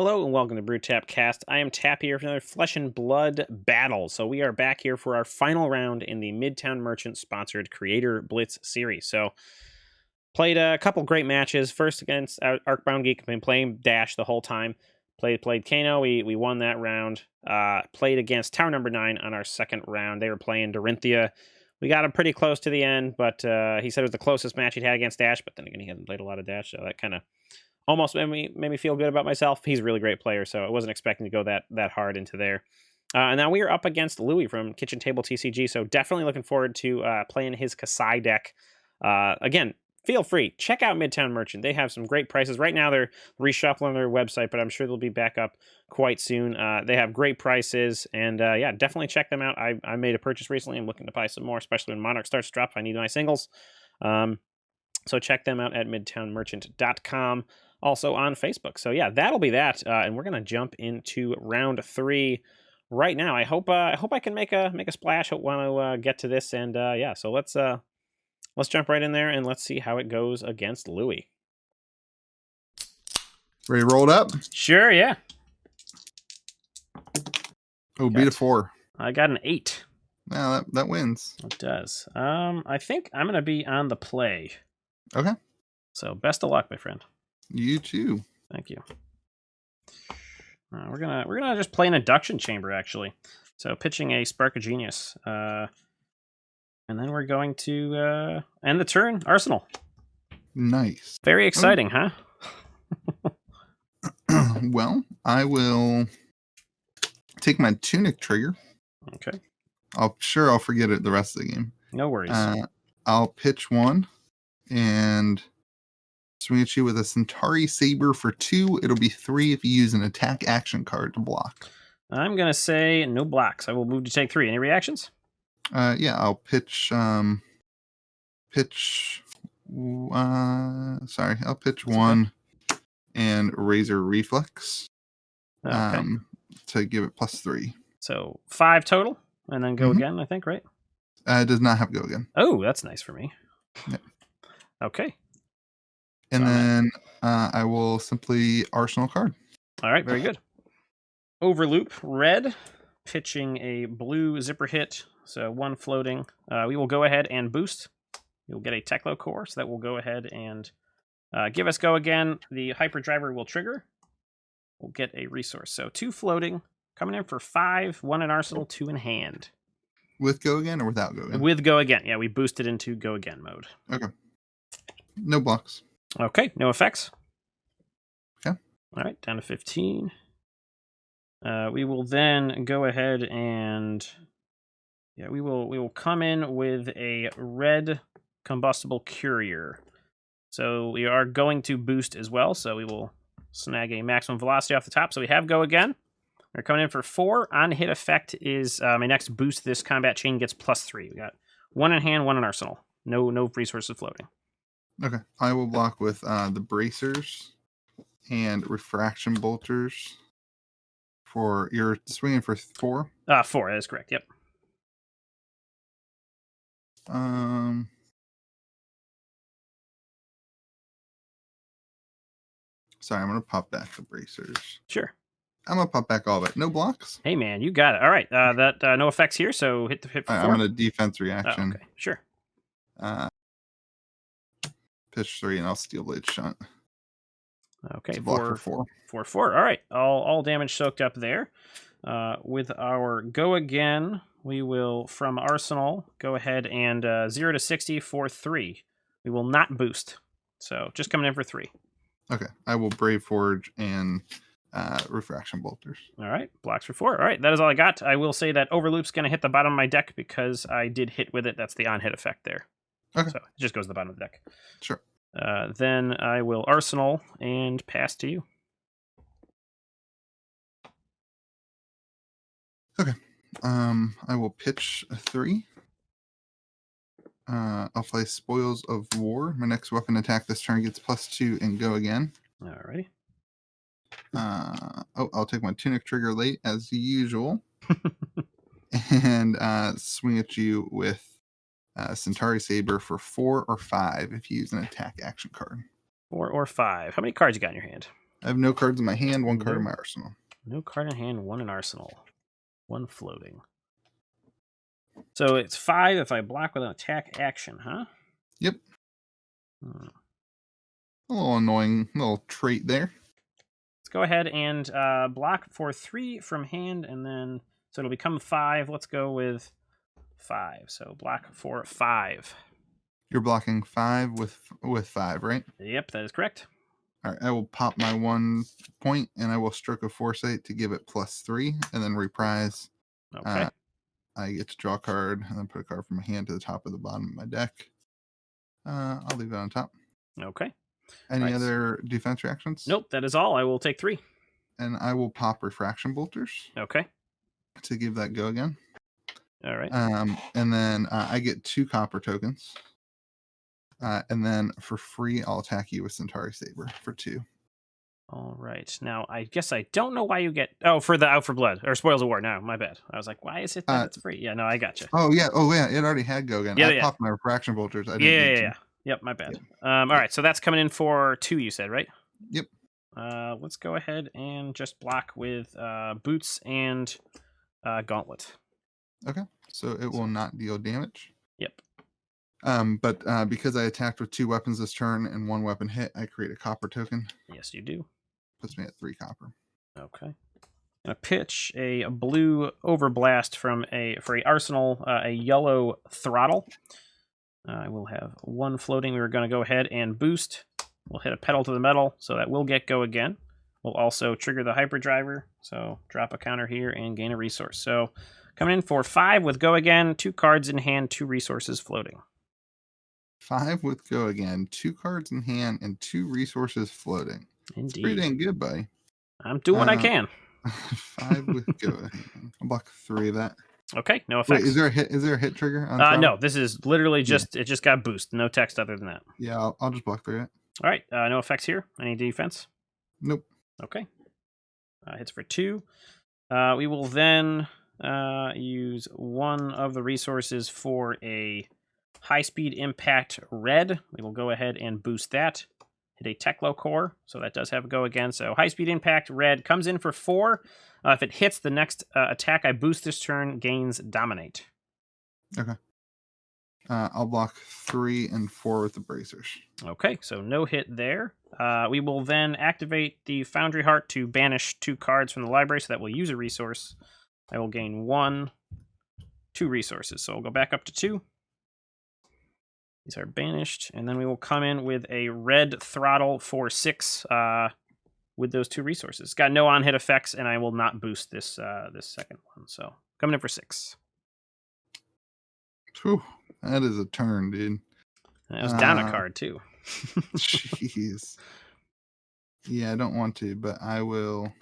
Hello and welcome to Brew Tap Cast. I am Tap here for another Flesh and Blood battle. So we are back here for our final round in the MidTown Merchant sponsored Creator Blitz series. So played a couple great matches. First against Arcbound Geek, been playing Dash the whole time. Played Kano. We won that round. Played against Tower Number 9 on our second round. They were playing Dorinthia. We got him pretty close to the end, but he said it was the closest match he'd had against Dash. But then again, he hadn't played a lot of Dash, so that kind of almost made me feel good about myself. He's a really great player, so I wasn't expecting to go that hard into there. And now we are up against Louis from Kitchen Table TCG, so definitely looking forward to playing his Kasai deck. Again, feel free. Check out MidTown Merchant. They have some great prices. Right now they're reshuffling their website, but I'm sure they'll be back up quite soon. They have great prices, and yeah, definitely check them out. I made a purchase recently. I'm looking to buy some more, especially when Monarch starts to drop. I need my singles. So check them out at midtownmerchant.com. Also on Facebook. So yeah, that'll be that. And we're gonna jump into round 3 right now. I hope I can make a splash. Hope want to get to this. And yeah, so let's jump right in there and let's see how it goes against Louis. Ready to roll it up? Sure, yeah. Oh, beat a 4. I got an 8. Yeah, that wins. It does. I think I'm gonna be on the play. Okay. So best of luck, my friend. You too. Thank you. We're gonna just play an induction chamber actually. So pitching a Spark of Genius, and then we're going to end the turn. Arsenal. Nice. Very exciting, huh? Well, I will take my Tunic trigger. Okay. I'll forget it the rest of the game. No worries. I'll pitch 1 and swing at you with a Centauri Saber for 2. It'll be 3 if you use an attack action card to block. I'm gonna say no blocks. I will move to take 3. Any reactions? Yeah, I'll pitch. I'll pitch That's 1 and Razor Reflex. Okay. To give it +3. So 5 total, and then go again. I think, right? It does not have go again. Oh, that's nice for me. Yep. Okay. And then I will simply Arsenal card. All right, very good. Overloop red, pitching a blue zipper hit. So 1 floating. We will go ahead and boost. You'll get a Teklo core, so that will go ahead and give us go again. The hyperdriver will trigger. We'll get a resource. So 2 floating, coming in for 5. 1 in arsenal, 2 in hand. With go again or without go again? With go again. Yeah, we boosted into go again mode. Okay. No blocks. Okay, no effects. Okay. All right, down to 15. We will then go ahead and we will come in with a red combustible courier. So we are going to boost as well. So we will snag a maximum velocity off the top. So we have go again. We're coming in for 4. On hit effect is my next boost. This combat chain gets +3. We got 1 in hand, 1 in arsenal. No resources floating. Okay. I will block with the bracers and refraction bolters. You're swinging for 4? 4, that is correct. Yep. Sorry, I'm gonna pop back the bracers. Sure. I'm gonna pop back all of it. No blocks. Hey man, you got it. All right. That no effects here, so hit for 4. I'm gonna defense reaction. Oh, okay. Sure. Pitch 3 and I'll steel blade shunt. Okay, block for 4. 4. All right, all damage soaked up there. With our go again, we will from Arsenal go ahead and 0 to 60 for 3. We will not boost, so just coming in for 3. Okay, I will Brave Forge and refraction bolters. All right, blocks for 4. All right, that is all I got. I will say that Overloop's going to hit the bottom of my deck because I did hit with it. That's the on hit effect there. Okay, so it just goes to the bottom of the deck. Sure. Then I will Arsenal and pass to you. Okay. I will pitch a 3. I'll play Spoils of War. My next weapon attack this turn gets +2 and go again. Alrighty. I'll take my Tunic trigger late as usual. And swing at you with Centauri Saber for 4 or 5 if you use an attack action card. 4 or 5. How many cards you got in your hand? I have no cards in my hand, one card in No. my arsenal. No card in hand, one in arsenal. One floating. So it's 5 if I block with an attack action, huh? Yep. Hmm. A little annoying little trait there. Let's go ahead and block for 3 from hand, and then so it'll become 5. Let's go with 5. So block for 5. You're blocking 5 with 5, right? Yep, that is correct. All right, I will pop my 1 point, and I will stroke a foresight to give it +3, and then reprise. Okay. I get to draw a card, and then put a card from my hand to the top of the bottom of my deck. I'll leave that on top. Okay. Any Right. other defense reactions? Nope, that is all. I will take 3. And I will pop Refraction Bolters Okay. to give that go again. All right. And then I get 2 copper tokens. And then for free, I'll attack you with Centauri Saber for 2. All right. Now, I guess I don't know why you get... Oh, for the Out for Blood. Or Spoils of War. No, my bad. I was like, why is it that it's free? Yeah, no, I gotcha. Oh, yeah. It already had go again. I popped my Refraction Bolters. I didn't need to. Yep, my bad. All right, so that's coming in for 2, you said, right? Yep. Let's go ahead and just block with Boots and Gauntlet. Okay. So it will not deal damage. Yep. But because I attacked with 2 weapons this turn and 1 weapon hit, I create a copper token. Yes, you do. Puts me at 3 copper. Okay. I'm gonna pitch a blue Overblast for a arsenal, a yellow Throttle. I will have 1 floating. We're going to go ahead and boost. We'll hit a pedal to the metal, so that will get go again. We'll also trigger the Hyperdriver, so drop a counter here and gain a resource. So coming in for 5 with go again, 2 cards in hand, 2 resources floating. 5 with go again, 2 cards in hand, and 2 resources floating. Indeed. It's pretty dang good, buddy. I'm doing what I can. 5 with go ahead. I'll block 3 of that. Okay, no effects. Wait, is there a hit trigger on no, this is literally just it just got boost. No text other than that. Yeah, I'll just block 3 of it. All right, no effects here. Any defense? Nope. Okay. Hits for 2. We will then use 1 of the resources for a high-speed impact red. We will go ahead and boost that. Hit a Teklo core, so that does have a go again. So high-speed impact red comes in for 4. If it hits, the next attack I boost this turn gains Dominate. Okay. I'll block 3 and 4 with the bracers. Okay, so no hit there. We will then activate the Foundry Heart to banish 2 cards from the library, so that will use a resource. I will gain 2 resources, so I'll go back up to 2. These are banished, and then we will come in with a red Throttle for 6 with those 2 resources. It's got no on-hit effects, and I will not boost this this second one. So coming in for 6. Whew, that is a turn, dude. And that was down a card too. Jeez. Yeah, I don't want to, but I will.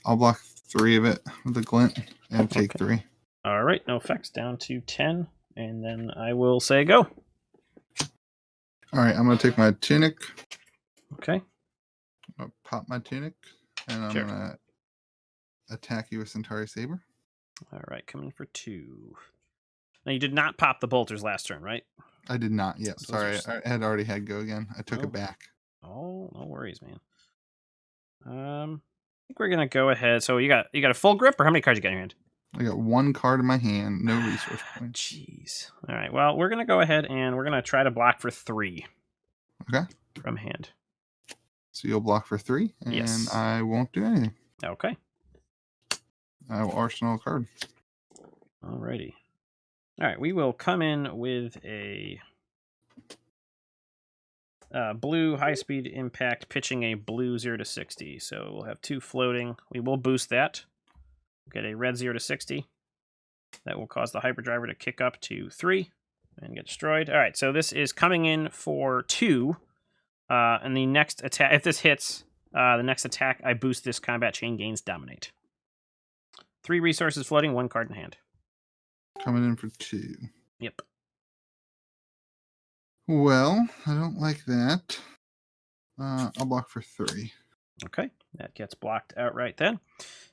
I'll block 3 of it with a glint and take 3. All right, no effects, down to 10, and then I will say go. All right, I'm gonna take my tunic. Okay. I'll pop my tunic, and I'm gonna attack you with Centauri Saber. All right, coming for 2. Now you did not pop the bolters last turn, right? I did not yet. So Sorry, I had already had go again. I took it back. Oh, no worries, man. I think we're gonna go ahead. So you got a full grip, or how many cards you got in your hand? I got 1 card in my hand, no resource points. Jeez. All right. Well, we're gonna go ahead and we're gonna try to block for 3. Okay. From hand. So you'll block for 3, and yes. I won't do anything. Okay. I will arsenal a card. Alrighty. All right. We will come in with a blue high-speed impact, pitching a blue 0 to 60. So we'll have 2 floating. We will boost that. Get a red 0 to 60. That will cause the Hyperdriver to kick up to 3 and get destroyed. All right, so this is coming in for 2. And the next attack, if this hits, the next attack, I boost this combat chain, gains Dominate. 3 resources floating, 1 card in hand. Coming in for 2. Yep. Well, I don't like that. I'll block for 3. Okay, that gets blocked outright then.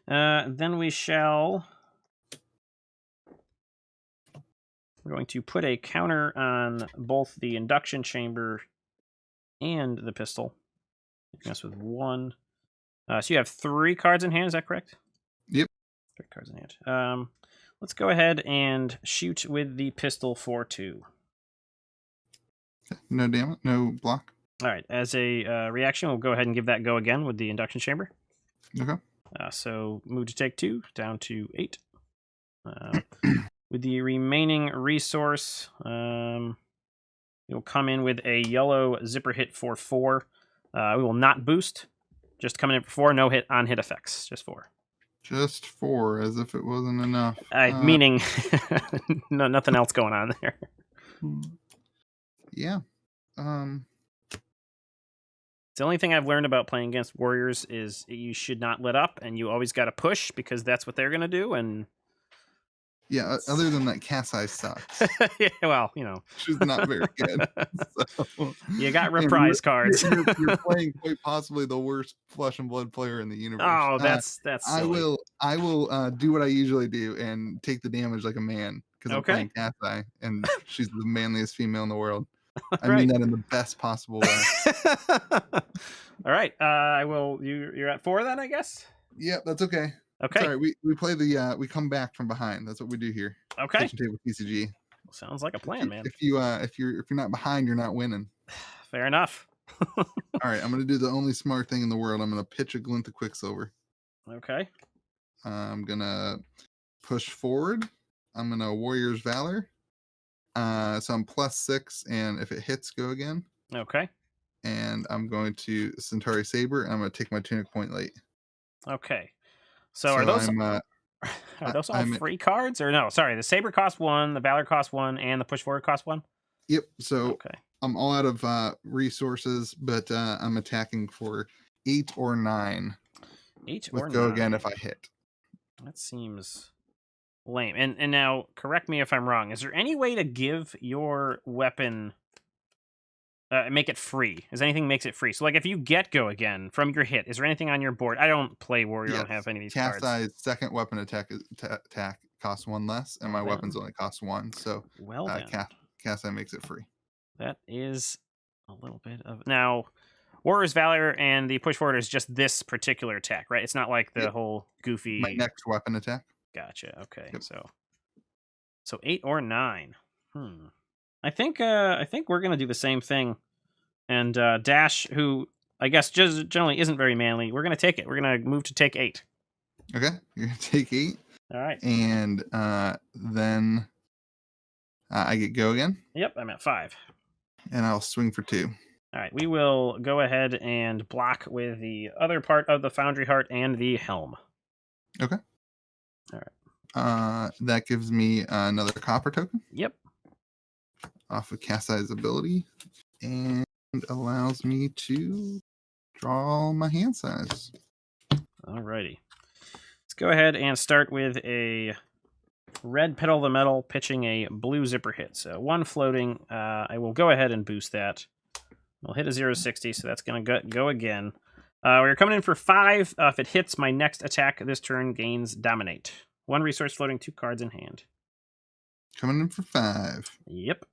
Then we shall... We're going to put a counter on both the induction chamber and the pistol. That's with 1, So you have 3 cards in hand. Is that correct? Yep. 3 cards in hand. Let's go ahead and shoot with the pistol for 2. No damage, no block. All right. As a reaction, we'll go ahead and give that go again with the induction chamber. Okay. So move to take 2 down to 8. With the remaining resource, you'll come in with a yellow zipper hit for 4. We will not boost. Just coming in for 4. No hit on hit effects. Just 4. Just 4, as if it wasn't enough. Meaning, no, nothing else going on there. Yeah. The only thing I've learned about playing against warriors is you should not let up, and you always got to push because that's what they're going to do. And yeah, other than that, Cassie sucks. yeah, well, you know, she's not very good. So, you got reprise cards. You're playing quite possibly the worst Flesh and Blood player in the universe. Oh, that's. Silly. I will do what I usually do and take the damage like a man because I'm playing Cassie, and she's the manliest female in the world. I mean that in the best possible way. All right. I will. You're at 4 then, I guess. Yep, that's okay. Okay. Sorry, we play the we come back from behind. That's what we do here. Okay. Kitchen table TCG. Sounds like a plan, man. If you're not behind, you're not winning. Fair enough. All right, I'm gonna do the only smart thing in the world. I'm gonna pitch a glint of Quicksilver. Okay. I'm gonna push forward. I'm gonna Warrior's Valor. So I'm +6, and if it hits, go again. Okay. And I'm going to Centauri Saber, and I'm going to take my Tunic Point late. Okay. So are those all free cards? Or no, sorry, the Saber costs 1, the Valor costs 1, and the Push Forward costs 1? Yep, so I'm all out of resources, but I'm attacking for 8 or 9. 8 with or 9. Go again if I hit. That seems lame. And now, correct me if I'm wrong. Is there any way to give your weapon, make it free? Is anything makes it free? So, like, if you get Go again from your hit, is there anything on your board? I don't play Warrior. I don't have any of these cards. Casti's second weapon attack costs 1 less, and my weapons only cost 1. So, Casti makes it free. That is a little bit of... Now, Warrior's Valor and the Push Forward is just this particular attack, right? It's not like the whole goofy... My next weapon attack. Gotcha. Okay. Yep. So 8 or 9. I think we're gonna do the same thing. And Dash, who I guess just generally isn't very manly, we're gonna take it. We're gonna move to take 8. Okay, you're gonna take 8. All right. And then I get Go again. Yep, I'm at 5. And I'll swing for 2. All right, we will go ahead and block with the other part of the Foundry Heart and the Helm. Okay. All right. That gives me another copper token. Yep. Off of Casti's ability, and allows me to draw my hand size. All righty. Let's go ahead and start with a red Pedal the Metal, pitching a blue zipper hit. So 1 floating. I will go ahead and boost that. We'll hit a 0-60, so that's going to go again. We're coming in for 5. If it hits, my next attack this turn gains Dominate. 1 resource floating, 2 cards in hand. Coming in for 5. Yep.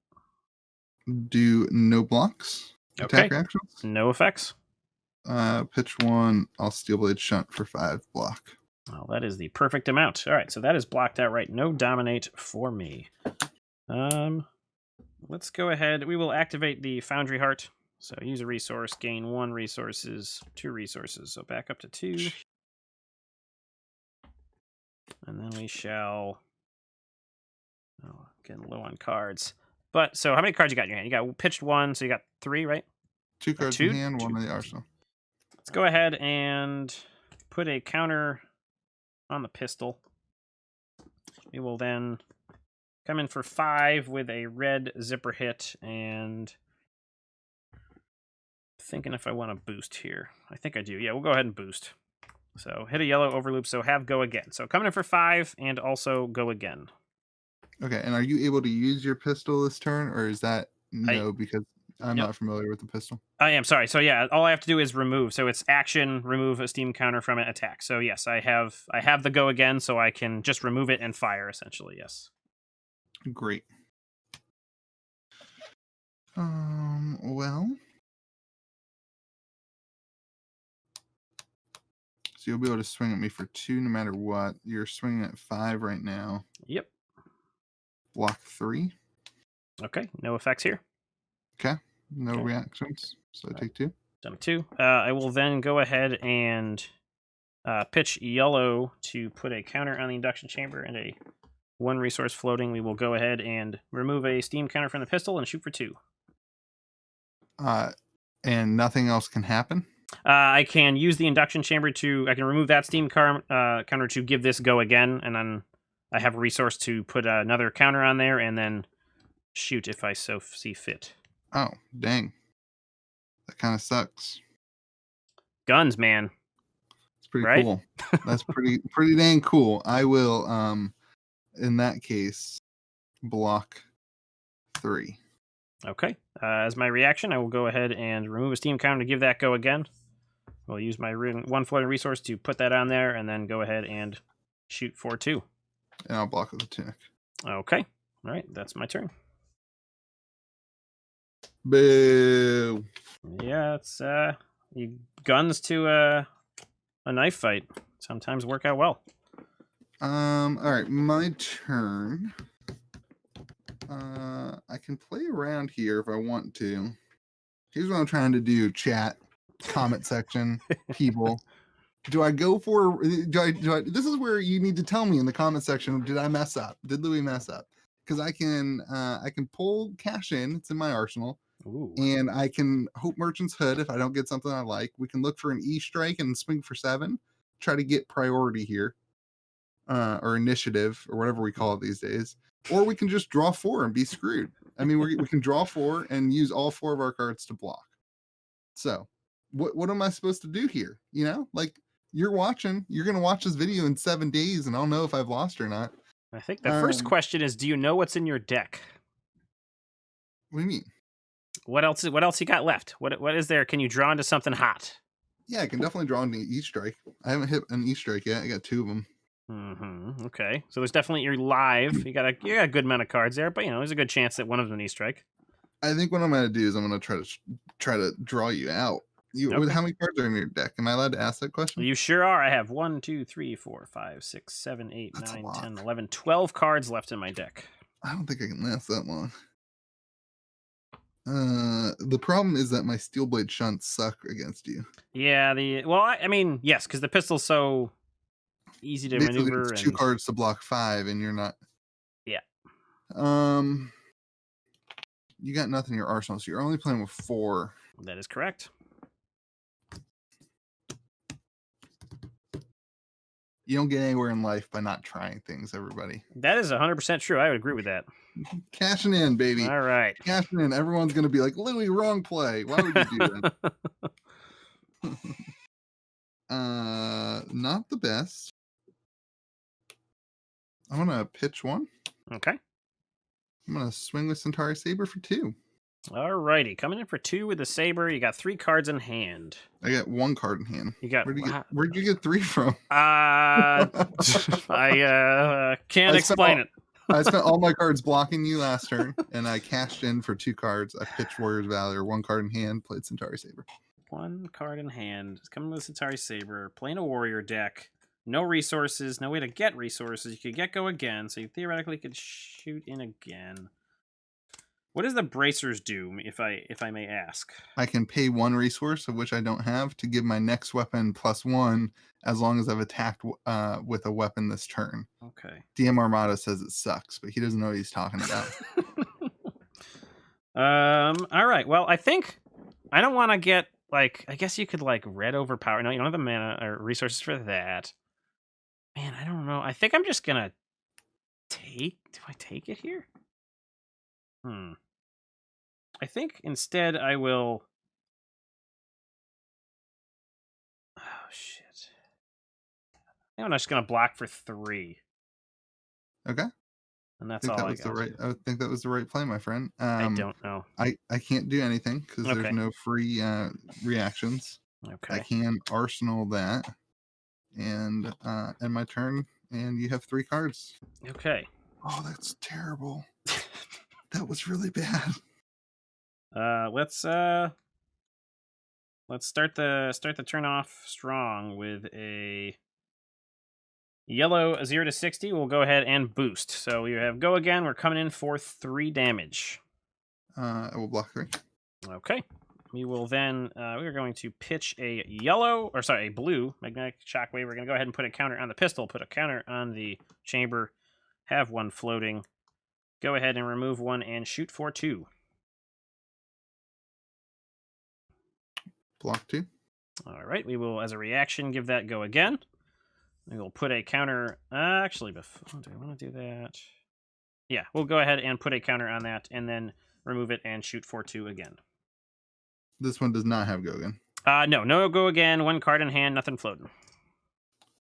Do no blocks. Attack actions. No effects. Pitch 1. I'll Steelblade Shunt for 5 block. Oh, that is the perfect amount. All right, so that is blocked outright. No Dominate for me. Let's go ahead. We will activate the Foundry Heart. So use a resource, gain 1 resources, 2 resources. So back up to 2. And then we shall... Oh, getting low on cards. But, so how many cards you got in your hand? You got pitched 1, so you got 3, right? 2 cards in hand, 1 in the arsenal. Let's go ahead and put a counter on the pistol. We will then come in for 5 with a red zipper hit, and thinking if I want to boost here. I think I do. Yeah, we'll go ahead and boost. So hit a yellow overloop, so have Go again. So coming in for 5 and also Go again. Okay, and are you able to use your pistol this turn, or is that no, because I'm not familiar with the pistol? I am, sorry. So yeah, all I have to do is remove. So it's action, remove a steam counter from it, attack. So yes, I have the Go again, so I can just remove it and fire, essentially, yes. Great. Well... So you'll be able to swing at me for 2 no matter what. You're swinging at 5 right now. Yep. Block 3. Okay. No effects here. Okay. No reactions. So I take 2. Done 2. I will then go ahead and pitch yellow to put a counter on the induction chamber and a 1 resource floating. We will go ahead and remove a steam counter from the pistol and shoot for 2. And nothing else can happen? I can use the induction chamber I can remove that steam counter to give this go again, and then I have a resource to put another counter on there and then shoot if I so see fit. Oh, dang. That kind of sucks. Guns, man. It's pretty cool. That's pretty dang cool. I will, in that case, block 3. Okay. As my reaction, I will go ahead and remove a steam counter to give that go again. I'll use my 1 floating resource to put that on there, and then go ahead and shoot for 2. And I'll block with the tunic. Okay. All right. That's my turn. Boo. Yeah, it's guns to a knife fight sometimes work out well. All right, my turn. I can play around here if I want to. Here's what I'm trying to do, chat, comment section, people. Do I go for, this is where you need to tell me in the comment section, did I mess up? Did Louis mess up? Because I can pull cash in, it's in my arsenal. Ooh. And I can hope Merchant's Hood if I don't get something I like. We can look for an E strike and swing for 7. Try to get priority here. Or initiative, or whatever we call it these days. Or we can just draw 4 and be screwed. I mean, we can draw 4 and use all 4 of our cards to block. So, what am I supposed to do here? You know, like, you're going to watch this video in 7 days, and I'll know if I've lost or not. I think the first question is, do you know what's in your deck? What do you mean? What else you got left? What is there? Can you draw into something hot? Yeah, I can definitely draw into E strike. I haven't hit an E strike yet. I got 2 of them. Mm-hmm. Okay, so there's definitely, you're live. You got a good amount of cards there, but there's a good chance that one of them an E strike. I think what I'm going to do is I'm going to try to draw you out. Okay. How many cards are in your deck? Am I allowed to ask that question? You sure are. I have 1, 2, 3, 4, 5, 6, 7, 8, That's 9, 10, 11, 12 cards left in my deck. I don't think I can last that long. The problem is that my steel blade shunts suck against you. Yeah, I mean, yes, because the pistol's so easy to basically maneuver. It's 2 cards to block 5, and you're not. Yeah. You got nothing in your arsenal, so you're only playing with 4. That is correct. You don't get anywhere in life by not trying things, everybody. That is 100% true. I would agree with that. Cashing in, baby. All right. Cashing in. Everyone's going to be like, Louis, wrong play. Why would you do that? Not the best. I'm going to pitch 1. Okay. I'm going to swing with Centauri Saber for 2. All righty. Coming in for 2 with the Saber. You got 3 cards in hand. I got 1 card in hand. You got. Where'd you get 3 from? I can't explain it. I spent all my cards blocking you last turn, and I cashed in for 2 cards. I pitched Warrior's Valor, 1 card in hand, played Centauri Saber. 1 card in hand. Coming with Centauri Saber, playing a warrior deck. No resources, no way to get resources. You could go again, so you theoretically could shoot in again. What does the bracers do, if I may ask? I can pay 1 resource, of which I don't have, to give my next weapon +1, as long as I've attacked with a weapon this turn. Okay. DM Armada says it sucks, but he doesn't know what he's talking about. All right. Well, I think I don't want to get, like, I guess you could, like, red overpower. No, you don't have the mana or resources for that. Man, I don't know. I think I'm just gonna take. Do I take it here? I think instead I will. Oh shit! I'm just gonna block for 3. Okay. And that's all I got. I think that was the right play, my friend. I don't know. I can't do anything because there's no free reactions. Okay. I can arsenal that, and end my turn, and you have 3 cards. Okay. Oh, that's terrible. That was really bad. Let's let's start the turn off strong with a yellow 0 to 60. We'll go ahead and boost. So we have go again. We're coming in for 3 damage. I will block 3. Okay. We will then we are going to pitch a blue magnetic shockwave. We're going to go ahead and put a counter on the pistol, put a counter on the chamber, have 1 floating. Go ahead and remove 1 and shoot for 2. Block 2. All right. We will, as a reaction, give that go again. We will put a counter. Actually, do I want to do that? Yeah, we'll go ahead and put a counter on that, and then remove it and shoot for 2 again. This one does not have go again. No go again. 1 card in hand, nothing floating.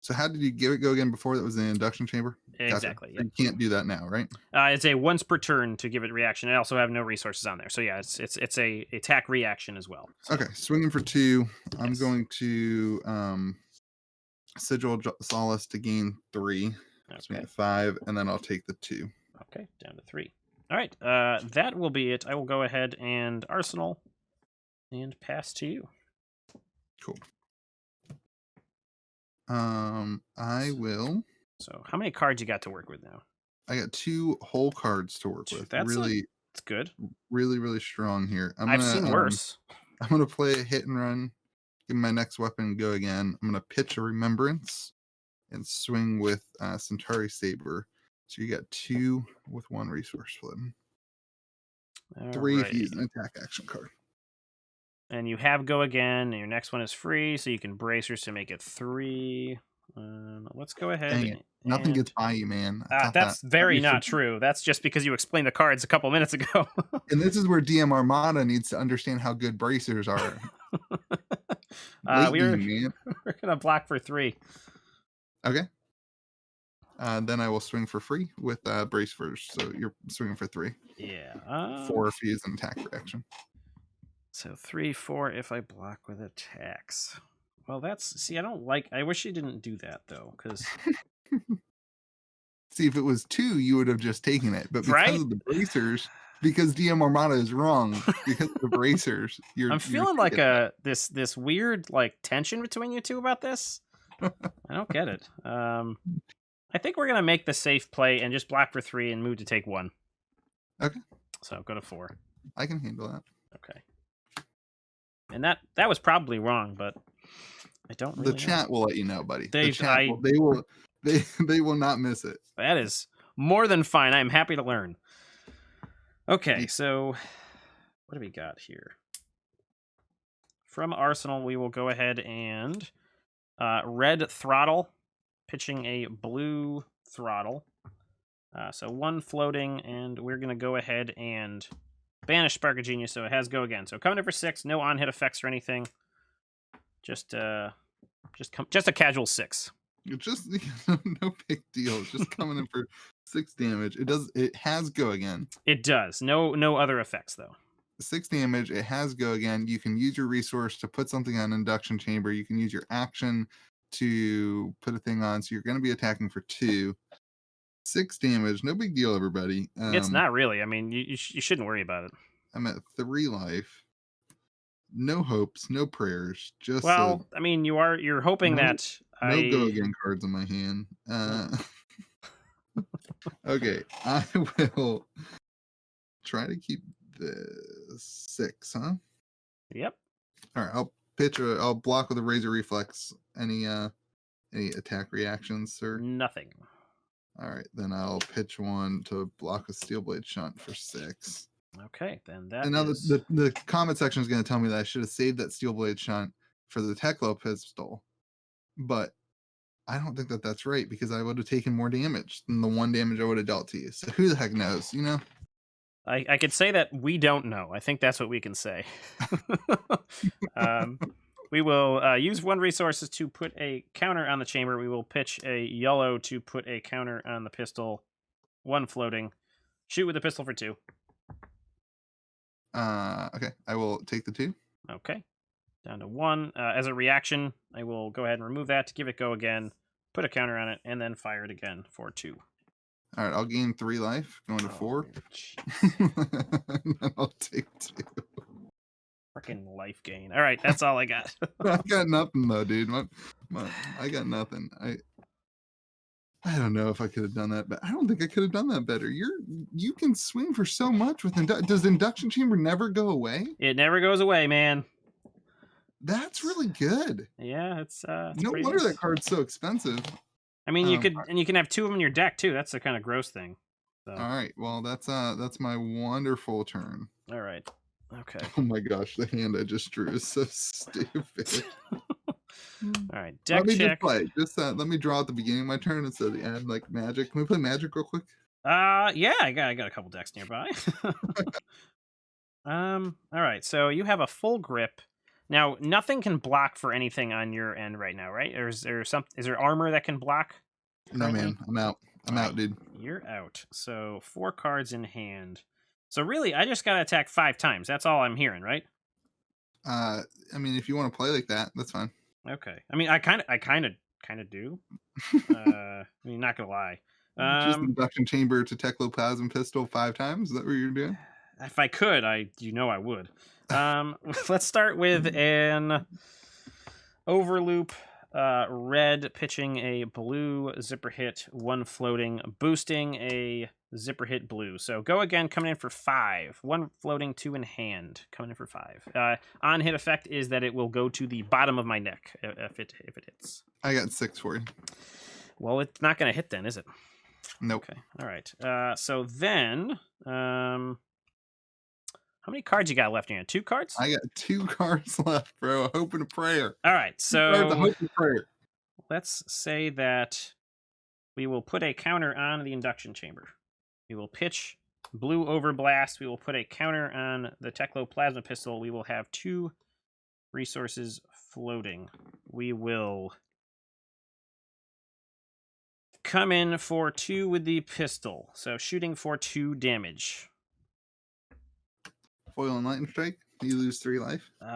So how did you give it go again before that was in the induction chamber? Exactly. Gotcha. Yep. You can't do that now, right? It's a once per turn to give it reaction. I also have no resources on there, so yeah, it's a attack reaction as well. So. Okay, swinging for 2. I'm going to Sigil Solace to gain 3. Okay. 5, and then I'll take the 2. Okay, down to 3. All right, that will be it. I will go ahead and Arsenal and pass to you. Cool. I will. So, how many cards you got to work with now? I got 2 whole cards to work with. That's good. Really, really strong here. I've seen worse. I'm gonna play a hit and run. Give my next weapon go again. I'm gonna pitch a Remembrance and swing with Centauri Saber. So you got 2 with 1 resource flip. 3 if you use an attack action card. And you have go again, and your next one is free, so you can bracers to make it 3. Let's go ahead. Dang it. Nothing gets by you, man. That's very not true. That's just because you explained the cards a couple minutes ago. And this is where DM Armada needs to understand how good bracers are. We're gonna block for 3. Okay. Then I will swing for free with brace first. So you're swinging for 3. Yeah. 4 if you use an attack reaction. So 3, 4 if I block with attacks. Well, I wish you didn't do that though, because. See, if it was 2, you would have just taken it. But because of the bracers, because DM Armada is wrong, because of the bracers, I'm feeling like this weird tension between you two about this. I don't get it. I think we're gonna make the safe play and just block for 3 and move to take 1. Okay. So go to 4. I can handle that. Okay. And that was probably wrong, but I don't really The chat will let you know, buddy. They will not miss it. That is more than fine. I'm happy to learn. Okay, so what do we got here? From Arsenal, we will go ahead and red throttle, pitching a blue throttle. So 1 floating, and we're going to go ahead and banish Spark of Genius, so it has go again. So coming in for 6, no on-hit effects or anything. Just a casual 6. Just no big deal. Just coming in for 6 damage. It has go again. It does. No other effects though. 6 damage. It has go again. You can use your resource to put something on induction chamber. You can use your action to put a thing on. So you're going to be attacking for 2. 6 damage. No big deal, everybody. It's not really. I mean, you shouldn't worry about it. I'm at 3 life. No hopes, no prayers. Just I mean, you're hoping that no go again cards in my hand. Okay, I will try to keep the 6, huh? Yep. All right, I'll block with a Razor Reflex. Any attack reactions, sir? Nothing. All right, then I'll pitch 1 to block with Steelblade Shunt for 6. Okay, then that. And now the comment section is going to tell me that I should have saved that Steelblade Shunt for the Teklo pistol, but I don't think that that's right because I would have taken more damage than the 1 damage I would have dealt to you. So who the heck knows, you know? I could say that we don't know. I think that's what we can say. We will use 1 resources to put a counter on the chamber. We will pitch a yellow to put a counter on the pistol. 1 floating. Shoot with the pistol for 2. Okay, I will take the 2. Okay, down to 1. As a reaction, I will go ahead and remove that to give it go again, put a counter on it, and then fire it again for 2. All right, I'll gain 3 life, going to 4. I'll take 2. Freaking life gain. All right, that's all I got. I got nothing though, dude. I got nothing. I don't know if I could have done that, but I don't think I could have done that better. You can swing for so much with does the induction chamber never go away? It never goes away, man. That's really good. Yeah, it's no pretty wonder nice. that card's so expensive. I mean, you can have 2 of them in your deck too. That's the kind of gross thing. So. All right, well that's my wonderful turn. All right. Okay. Oh my gosh, the hand I just drew is so stupid. All right, deck let me check. just play. Let me draw at the beginning of my turn instead of the end, like Magic. Can we play Magic real quick? Yeah, I got a couple decks nearby. All right, so you have a full grip. Now, nothing can block for anything on your end right now, right? Or is there armor that can block? No, man, I'm out. I'm out, dude. You're out. So 4 cards in hand. So really, I just gotta attack 5 times. That's all I'm hearing, right? I mean, if you want to play like that, that's fine. Okay. I mean, I kind of do. I mean, not gonna lie. Just induction chamber to Tectoplasm Pistol 5 times. Is that what you're doing? If I could, I would. Let's start with an overloop. Red pitching a blue zipper hit, 1 floating, boosting a zipper hit blue. So go again, coming in for 5. 1 floating, 2 in hand, coming in for 5. On hit effect is that it will go to the bottom of my neck if it hits. I got 6 for you. Well, it's not going to hit then, is it? Nope. Okay. All right. So then, how many cards you got left in here? 2 cards? I got 2 cards left, bro. A hope and a prayer. All right. So a hope and prayer. Let's say that we will put a counter on the induction chamber. We will pitch blue overblast. We will put a counter on the Tectoplasma Pistol. We will have 2 resources floating. We will come in for 2 with the pistol. So shooting for 2 damage. Foil and lightning strike. You lose 3 life. You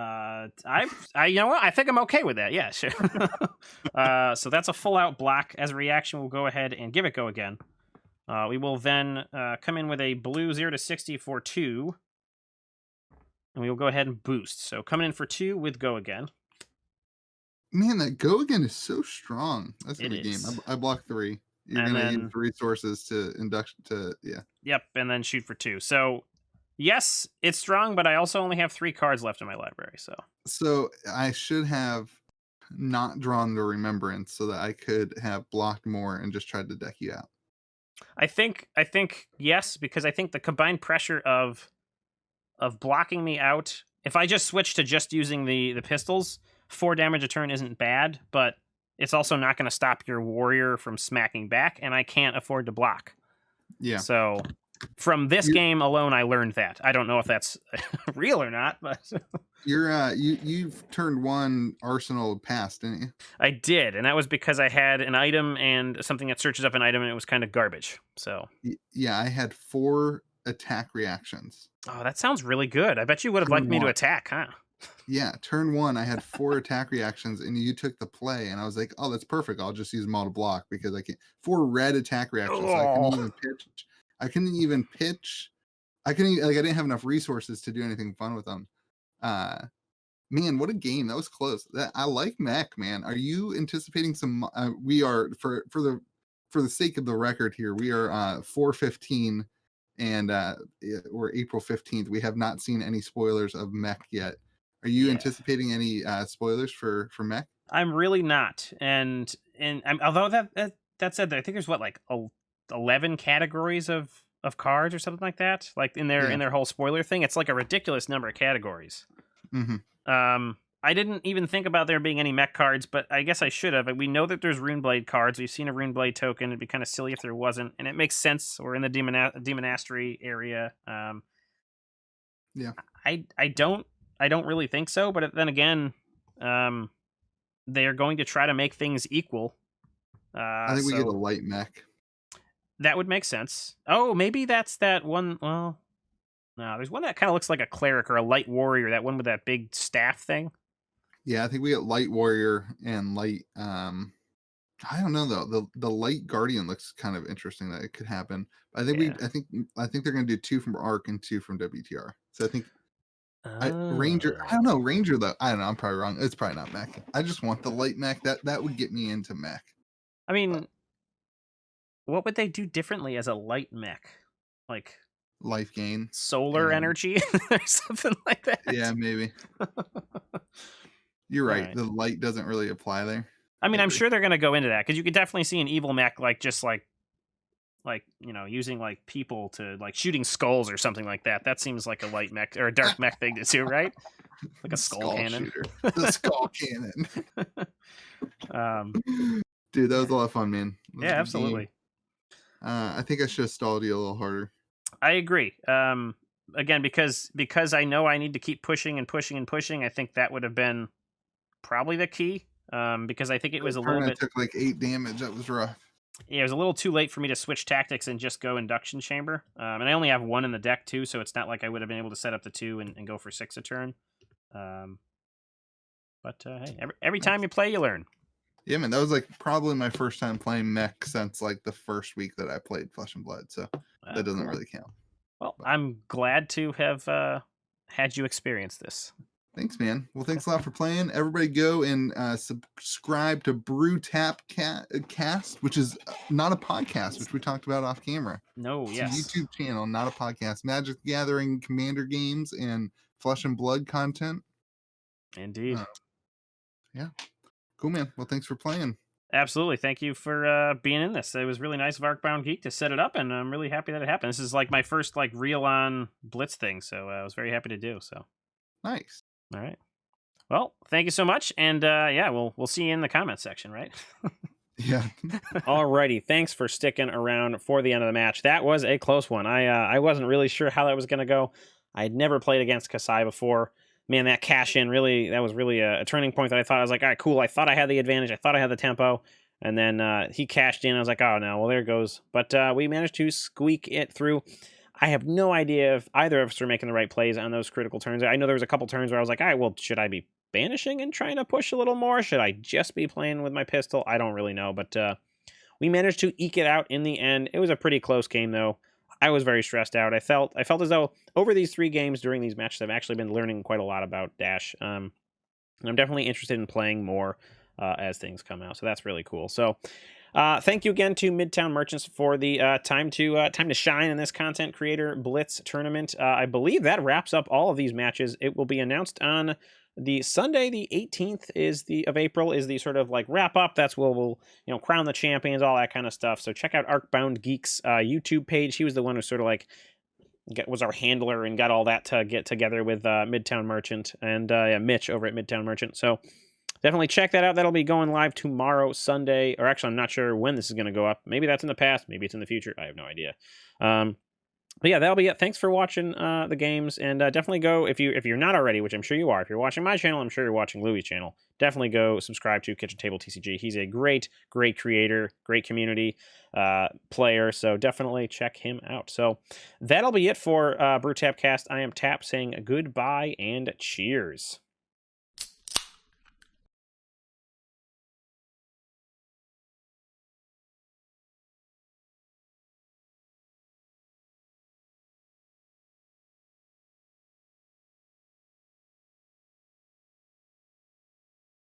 know what? I think I'm okay with that. Yeah, sure. So that's a full out block. As a reaction, we'll go ahead and give it go again. We will then come in with a blue 0 to 60 for 2. And we will go ahead and boost. So coming in for 2 with go again. Man, that go again is so strong. That's a It good game. is. I block 3. You're going to use resources to induction to, yeah. Yep, and then shoot for 2. So, yes, it's strong, but I also only have 3 cards left in my library, So I should have not drawn the remembrance so that I could have blocked more and just tried to deck you out. I think yes, because I think the combined pressure of blocking me out, if I just switch to just using the pistols, 4 damage a turn isn't bad, but it's also not going to stop your warrior from smacking back, and I can't afford to block. Yeah. So from this game alone, I learned that. I don't know if that's real or not, but you've turned 1 arsenal past, didn't you? I did, and that was because I had an item and something that searches up an item, and it was kind of garbage. So yeah, I had 4 attack reactions. Oh, that sounds really good. I bet you would have liked me to attack, huh? Yeah, turn 1, I had 4 attack reactions, and you took the play, and I was like, "Oh, that's perfect. I'll just use them all to block because I can't." 4 red attack reactions. So I couldn't even pitch. I didn't have enough resources to do anything fun with them. Man, what a game! That was close. I like mech, man. Are you anticipating some? We are for the sake of the record here. We are 4/15, and we're April 15th. We have not seen any spoilers of mech yet. Are you anticipating any spoilers for mech? I'm really not, and although that said, I think there's 11 categories of cards or something like that. Like in their whole spoiler thing, it's like a ridiculous number of categories. Mm-hmm. I didn't even think about there being any mech cards, but I guess I should have. We know that there's Runeblade cards. We've seen a Runeblade token. It'd be kind of silly if there wasn't, and it makes sense. We're in the Demonastery area. Yeah, I don't really think so, but then again, they are going to try to make things equal. I think we get a light mech. That would make sense. Oh, maybe that's that one. Well, no, there's one that kind of looks like a cleric or a light warrior. That one with that big staff thing. Yeah, I think we get light warrior and light. I don't know though. The light guardian looks kind of interesting that it could happen. But I think I think they're going to do 2 from Arc and 2 from WTR. So I think Ranger. I Oh. don't know. Ranger though. I don't know. I'm probably wrong. It's probably not mech. I just want the light mech. That would get me into mech. I But mean, what would they do differently as a light mech? Like life gain. solar And energy or something like that? yeah, maybe. You're All right. right. The light doesn't really apply there. I I mean, I'm agree. sure they're going to go into that because you could definitely see an evil mech using like people to like shooting skulls or something like that. That seems like a light mech or a dark mech thing to do, right? Like a skull Skull cannon. shooter. The skull cannon. um, Dude, that was yeah, a lot of fun, man. It was yeah, a good game. absolutely. I think I should have stalled you a little harder. I agree. Again, because I know I need to keep pushing and pushing and pushing. I think that would have been probably the key. Because I think it was a little Turn, I bit. took like 8 damage. That was rough. Yeah, it was a little too late for me to switch tactics and just go induction chamber. And I only have one in the deck too, so it's not like I would have been able to set up the 2 and go for 6 a turn. But hey, every time you play, you learn. Yeah, man, that was like probably my first time playing mech since like the first week that I played Flesh and Blood. So that doesn't Cool. really count. Well, I'm glad to have had you experience this. Thanks, man. Well, thanks a lot for playing. Everybody go and subscribe to Brew Tap Cast, which is not a podcast, which we talked about off camera. No, It's yes. a YouTube channel, not a podcast. Magic the Gathering, Commander games, and Flesh and Blood content. Indeed. Yeah. Cool, man. Well, thanks for playing. Absolutely. Thank you for being in this. It was really nice of Arcbound Geek to set it up, and I'm really happy that it happened. This is like my first like real on Blitz thing, so I was very happy to do so. Nice. All right. Well, thank you so much, and yeah, we'll see you in the comment section, right? Yeah. Alrighty. Thanks for sticking around for the end of the match. That was a close one. I wasn't really sure how that was going to go. I had never played against Kasai before. Man, that cash in that was really a turning point that I thought I was like, all right, cool. I thought I had the advantage. I thought I had the tempo. And then he cashed in. I was like, oh no, well, there it goes. But we managed to squeak it through. I have no idea if either of us are making the right plays on those critical turns. I know there was a couple turns where I was like, all right, well, should I be banishing and trying to push a little more? Should I just be playing with my pistol? I don't really know, but we managed to eke it out in the end. It was a pretty close game, though. I was very stressed out. I felt as though over these 3 games during these matches, I've actually been learning quite a lot about Dash. And I'm definitely interested in playing more as things come out. So that's really cool. So thank you again to MidTown Merchants for the time to shine in this content creator Blitz tournament. I believe that wraps up all of these matches. It will be announced on the Sunday, the 18th of April is the sort of like wrap up. That's where we'll crown the champions, all that kind of stuff. So check out Arcbound Geek's YouTube page. He was the one who sort of like was our handler and got all that to get together with MidTown Merchant and Mitch over at MidTown Merchant. So definitely check that out. That'll be going live tomorrow, Sunday. Or actually, I'm not sure when this is going to go up. Maybe that's in the past. Maybe it's in the future. I have no idea. But yeah, that'll be it. Thanks for watching the games, and definitely go if you're not already, which I'm sure you are. If you're watching my channel, I'm sure you're watching Louis' channel. Definitely go subscribe to Kitchen Table TCG. He's a great creator, great community player. So definitely check him out. So that'll be it for Brew Tap Cast. I am Tap saying goodbye and cheers.